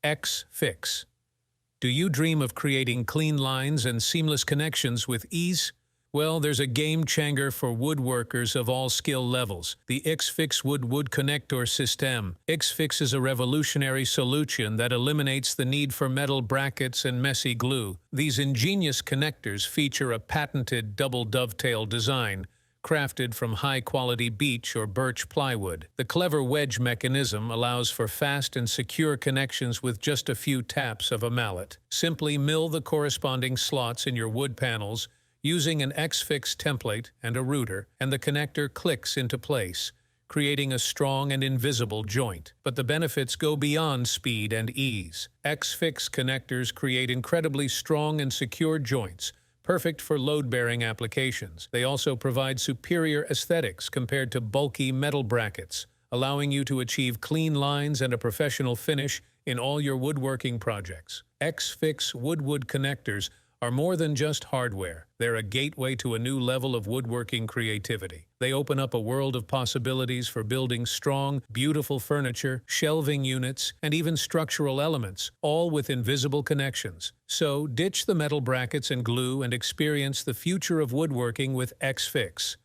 X-Fix. Do you dream of creating clean lines and seamless connections with ease? Well, there's a game-changer for woodworkers of all skill levels, the X-Fix Wood Connector System. X-Fix is a revolutionary solution that eliminates the need for metal brackets and messy glue. These ingenious connectors feature a patented double dovetail design, crafted from high-quality beech or birch plywood. The clever wedge mechanism allows for fast and secure connections with just a few taps of a mallet. Simply mill the corresponding slots in your wood panels using an X-Fix template and a router, and the connector clicks into place, creating a strong and invisible joint. But the benefits go beyond speed and ease. X-Fix connectors create incredibly strong and secure joints, perfect for load-bearing applications. They also provide superior aesthetics compared to bulky metal brackets, allowing you to achieve clean lines and a professional finish in all your woodworking projects. X-Fix Wood connectors are more than just hardware. They're a gateway to a new level of woodworking creativity. They open up a world of possibilities for building strong, beautiful furniture, shelving units, and even structural elements, all with invisible connections. So, ditch the metal brackets and glue and experience the future of woodworking with X-Fix.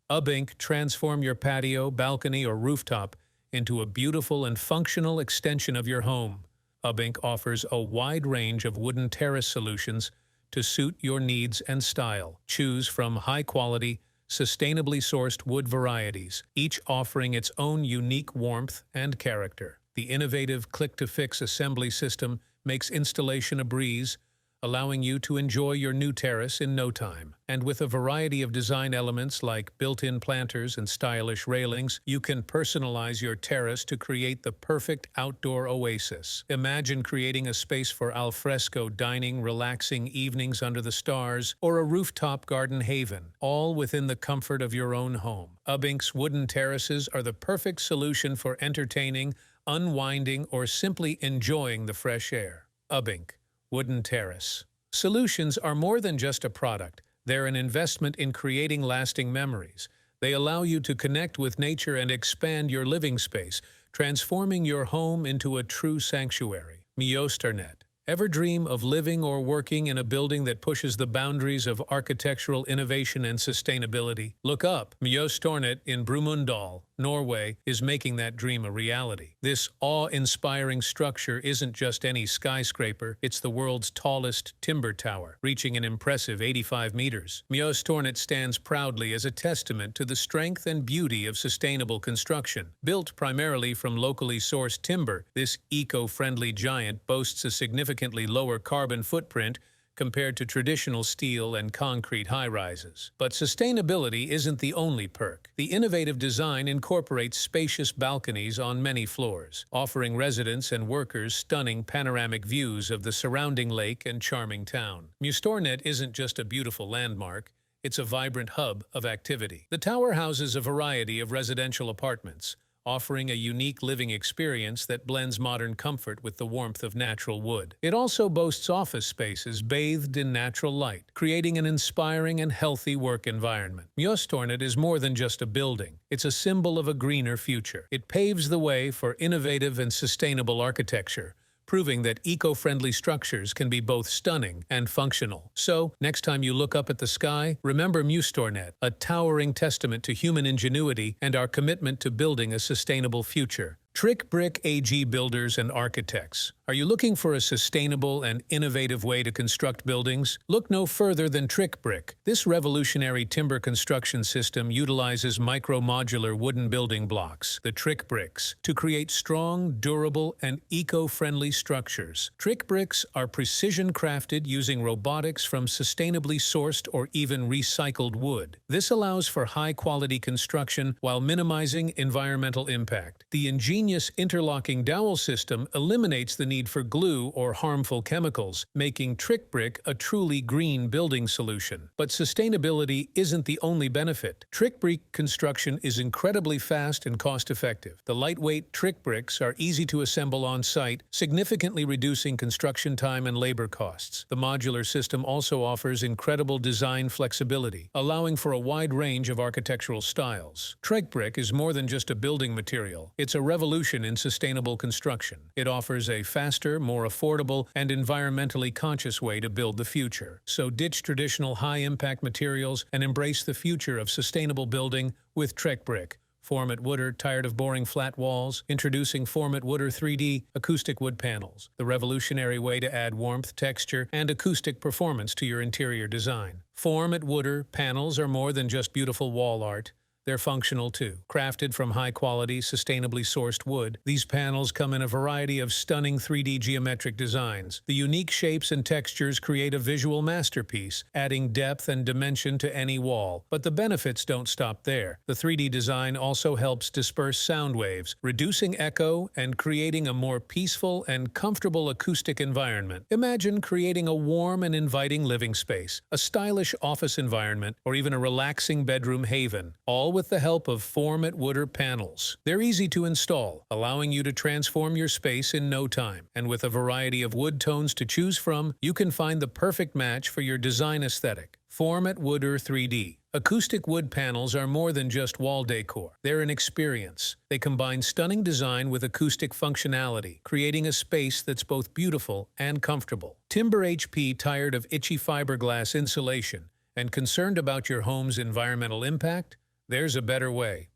Ubbink transform your patio, balcony, or rooftop into a beautiful and functional extension of your home. Ubbink offers a wide range of wooden terrace solutions to suit your needs and style. Choose from high-quality, sustainably sourced wood varieties, each offering its own unique warmth and character. The innovative click-to-fix assembly system makes installation a breeze, allowing you to enjoy your new terrace in no time. And with a variety of design elements like built-in planters and stylish railings, you can personalize your terrace to create the perfect outdoor oasis. Imagine creating a space for alfresco dining, relaxing evenings under the stars, or a rooftop garden haven, all within the comfort of your own home. Ubbink's wooden terraces are the perfect solution for entertaining, unwinding, or simply enjoying the fresh air. Ubbink Wooden Terrace. Solutions are more than just a product. They're an investment in creating lasting memories. They allow you to connect with nature and expand your living space, transforming your home into a true sanctuary. Mjostarnet. Ever dream of living or working in a building that pushes the boundaries of architectural innovation and sustainability? Look up. Mjostarnet in Brumunddal, Norway, is making that dream a reality. This awe-inspiring structure isn't just any skyscraper, it's the world's tallest timber tower, reaching an impressive 85 meters. Mjostarnet stands proudly as a testament to the strength and beauty of sustainable construction. Built primarily from locally sourced timber, this eco-friendly giant boasts a significantly lower carbon footprint compared to traditional steel and concrete high-rises. But sustainability isn't the only perk. The innovative design incorporates spacious balconies on many floors, offering residents and workers stunning panoramic views of the surrounding lake and charming town. Mjostarnet isn't just a beautiful landmark, it's a vibrant hub of activity. The tower houses a variety of residential apartments, offering a unique living experience that blends modern comfort with the warmth of natural wood. It also boasts office spaces bathed in natural light, creating an inspiring and healthy work environment. Mjostarnet is more than just a building. It's a symbol of a greener future. It paves the way for innovative and sustainable architecture, proving that eco-friendly structures can be both stunning and functional. So, next time you look up at the sky, remember Mjostarnet, a towering testament to human ingenuity and our commitment to building a sustainable future. Triqbriq AG builders and architects. Are you looking for a sustainable and innovative way to construct buildings? Look no further than Triqbriq. This revolutionary timber construction system utilizes micro-modular wooden building blocks, the Triqbriqs, to create strong, durable, and eco-friendly structures. Triqbriqs are precision-crafted using robotics from sustainably sourced or even recycled wood. This allows for high-quality construction while minimizing environmental impact. The ingenious interlocking dowel system eliminates the need for glue or harmful chemicals, making Triqbriq a truly green building solution. But sustainability isn't the only benefit. Triqbriq construction is incredibly fast and cost-effective. The lightweight Triqbriqs are easy to assemble on-site, significantly reducing construction time and labor costs. The modular system also offers incredible design flexibility, allowing for a wide range of architectural styles. Triqbriq is more than just a building material. It's a revolutionary revolution in sustainable construction. It offers a faster, more affordable, and environmentally conscious way to build the future. So ditch traditional high-impact materials and embrace the future of sustainable building with Triqbriq. Form-it Wooder, tired of boring flat walls? Introducing Form-it Wooder 3D acoustic wood panels, the revolutionary way to add warmth, texture, and acoustic performance to your interior design. Form-it Wooder panels are more than just beautiful wall art. They're functional too. Crafted from high-quality, sustainably sourced wood, these panels come in a variety of stunning 3D geometric designs. The unique shapes and textures create a visual masterpiece, adding depth and dimension to any wall. But the benefits don't stop there. The 3D design also helps disperse sound waves, reducing echo and creating a more peaceful and comfortable acoustic environment. Imagine creating a warm and inviting living space, a stylish office environment, or even a relaxing bedroom haven, all with the help of Form-it Wooder panels. They're easy to install, allowing you to transform your space in no time. And with a variety of wood tones to choose from, you can find the perfect match for your design aesthetic. Form-it Wooder 3D. Acoustic wood panels are more than just wall decor. They're an experience. They combine stunning design with acoustic functionality, creating a space that's both beautiful and comfortable. Triqbriq, tired of itchy fiberglass insulation and concerned about your home's environmental impact? There's a better way.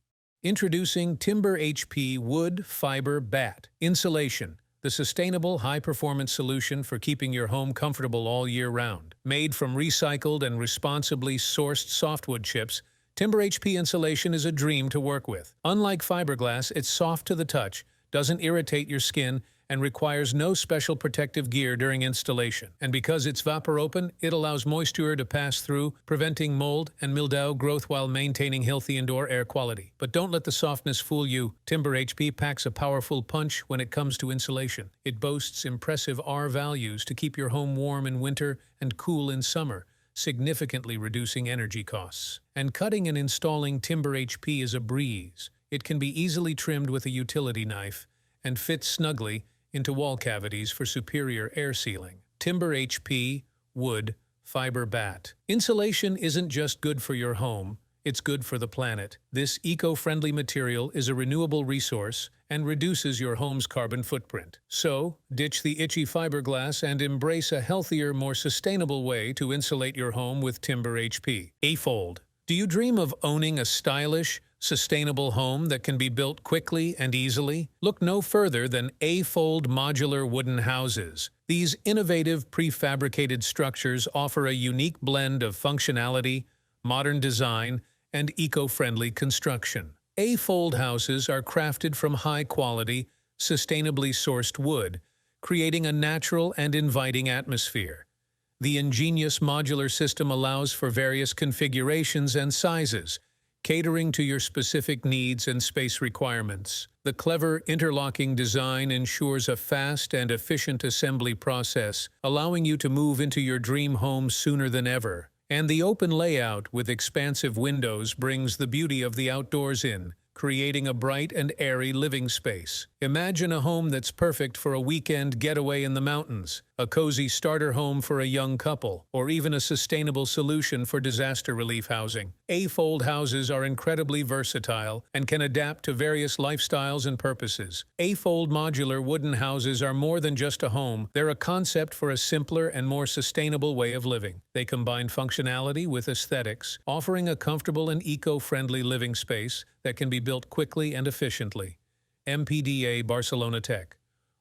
Introducing Triqbriq Wood Fiber Bat Insulation, the sustainable, high-performance solution for keeping your home comfortable all year round. Made from recycled and responsibly sourced softwood chips, Triqbriq insulation is a dream to work with. Unlike fiberglass, it's soft to the touch, doesn't irritate your skin, and requires no special protective gear during installation. And because it's vapor-open, it allows moisture to pass through, preventing mold and mildew growth while maintaining healthy indoor air quality. But don't let the softness fool you. Triqbriq packs a powerful punch when it comes to insulation. It boasts impressive R values to keep your home warm in winter and cool in summer, significantly reducing energy costs. And cutting and installing Triqbriq is a breeze. It can be easily trimmed with a utility knife and fits snugly into wall cavities for superior air sealing. Triqbriq Wood Fiber Bat. Insulation isn't just good for your home, it's good for the planet. This eco-friendly material is a renewable resource and reduces your home's carbon footprint. So, ditch the itchy fiberglass and embrace a healthier, more sustainable way to insulate your home with Triqbriq. A-Fold. Do you dream of owning a stylish, sustainable home that can be built quickly and easily? Look no further than A-Fold modular wooden houses. These innovative prefabricated structures offer a unique blend of functionality, modern design, and eco-friendly construction. A-Fold houses are crafted from high-quality, sustainably sourced wood, creating a natural and inviting atmosphere. The ingenious modular system allows for various configurations and sizes, catering to your specific needs and space requirements. The clever interlocking design ensures a fast and efficient assembly process, allowing you to move into your dream home sooner than ever. And the open layout with expansive windows brings the beauty of the outdoors in, creating a bright and airy living space. Imagine a home that's perfect for a weekend getaway in the mountains, a cozy starter home for a young couple, or even a sustainable solution for disaster relief housing. A-Fold houses are incredibly versatile and can adapt to various lifestyles and purposes. A-Fold modular wooden houses are more than just a home. They're a concept for a simpler and more sustainable way of living. They combine functionality with aesthetics, offering a comfortable and eco-friendly living space that can be built quickly and efficiently. MPDA Barcelonatech.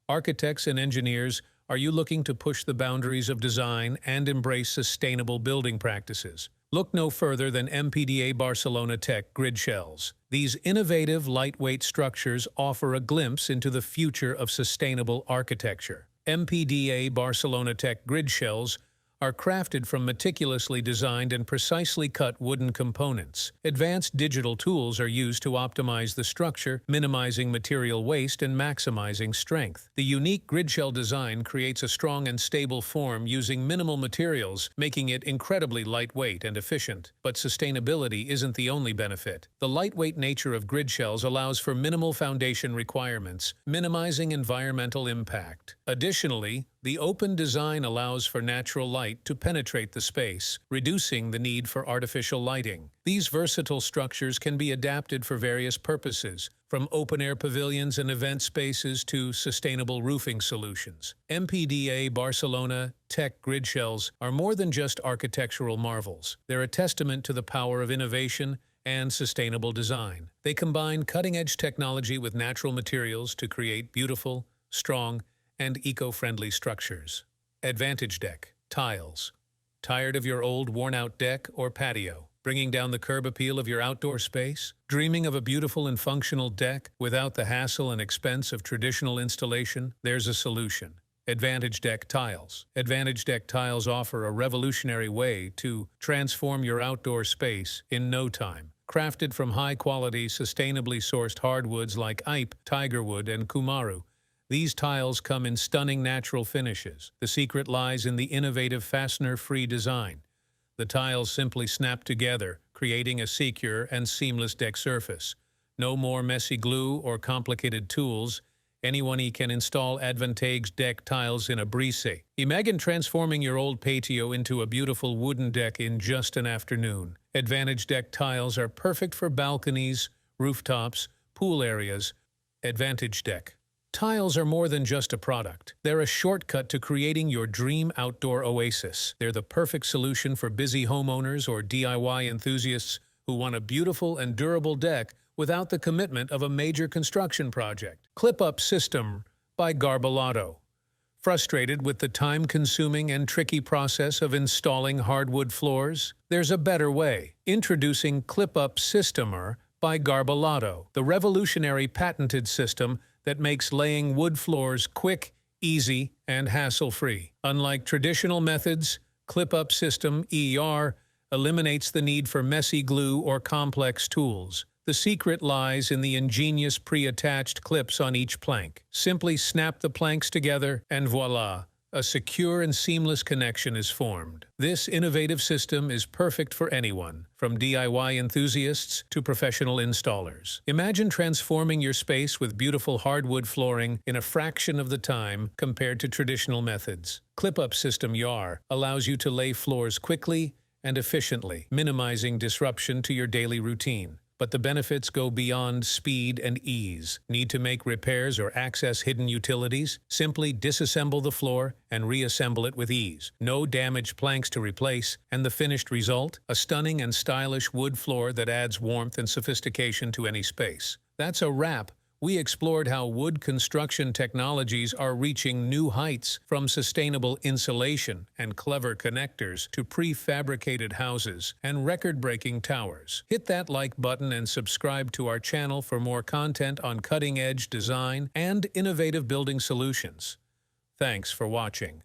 Architects and engineers, are you looking to push the boundaries of design and embrace sustainable building practices? Look no further than MPDA Barcelonatech grid shells. These innovative, lightweight structures offer a glimpse into the future of sustainable architecture. MPDA Barcelonatech grid shells are crafted from meticulously designed and precisely cut wooden components. Advanced digital tools are used to optimize the structure, minimizing material waste and maximizing strength. The unique grid shell design creates a strong and stable form using minimal materials, making it incredibly lightweight and efficient. But sustainability isn't the only benefit. The lightweight nature of grid shells allows for minimal foundation requirements, minimizing environmental impact. Additionally, The open design allows for natural light to penetrate the space, reducing the need for artificial lighting. These versatile structures can be adapted for various purposes, from open-air pavilions and event spaces to sustainable roofing solutions. MPDA Barcelonatech grid shells are more than just architectural marvels. They're a testament to the power of innovation and sustainable design. They combine cutting-edge technology with natural materials to create beautiful, strong, and eco-friendly structures. Advantage deck, tiles. Tired of your old worn-out deck or patio? Bringing down the curb appeal of your outdoor space? Dreaming of a beautiful and functional deck without the hassle and expense of traditional installation? There's a solution. Advantage deck tiles. Advantage deck tiles offer a revolutionary way to transform your outdoor space in no time. Crafted from high-quality, sustainably sourced hardwoods like Ipe, tigerwood, and kumaru, these tiles come in stunning natural finishes. The secret lies in the innovative fastener-free design. The tiles simply snap together, creating a secure and seamless deck surface. No more messy glue or complicated tools. Anyone can install Advantage deck tiles in a breeze. Imagine transforming your old patio into a beautiful wooden deck in just an afternoon. Advantage deck tiles are perfect for balconies, rooftops, pool areas. Advantage deck tiles are more than just a product. They're a shortcut to creating your dream outdoor oasis. They're the perfect solution for busy homeowners or DIY enthusiasts who want a beautiful and durable deck without the commitment of a major construction project. Clip-up system by Garbelotto. Frustrated with the time-consuming and tricky process of installing hardwood floors? There's a better way. Introducing Clip-up Systemer by Garbelotto, the revolutionary patented system that makes laying wood floors quick, easy, and hassle-free. Unlike traditional methods, Clip-up System ER eliminates the need for messy glue or complex tools. The secret lies in the ingenious pre-attached clips on each plank. Simply snap the planks together and voila, a secure and seamless connection is formed. This innovative system is perfect for anyone, from DIY enthusiasts to professional installers. Imagine transforming your space with beautiful hardwood flooring in a fraction of the time compared to traditional methods. Clip-up System YAR allows you to lay floors quickly and efficiently, minimizing disruption to your daily routine. But the benefits go beyond speed and ease. Need to make repairs or access hidden utilities? Simply disassemble the floor and reassemble it with ease. No damaged planks to replace, and the finished result? A stunning and stylish wood floor that adds warmth and sophistication to any space. That's a wrap. We explored how wood construction technologies are reaching new heights, from sustainable insulation and clever connectors to prefabricated houses and record-breaking towers. Hit that like button and subscribe to our channel for more content on cutting-edge design and innovative building solutions. Thanks for watching.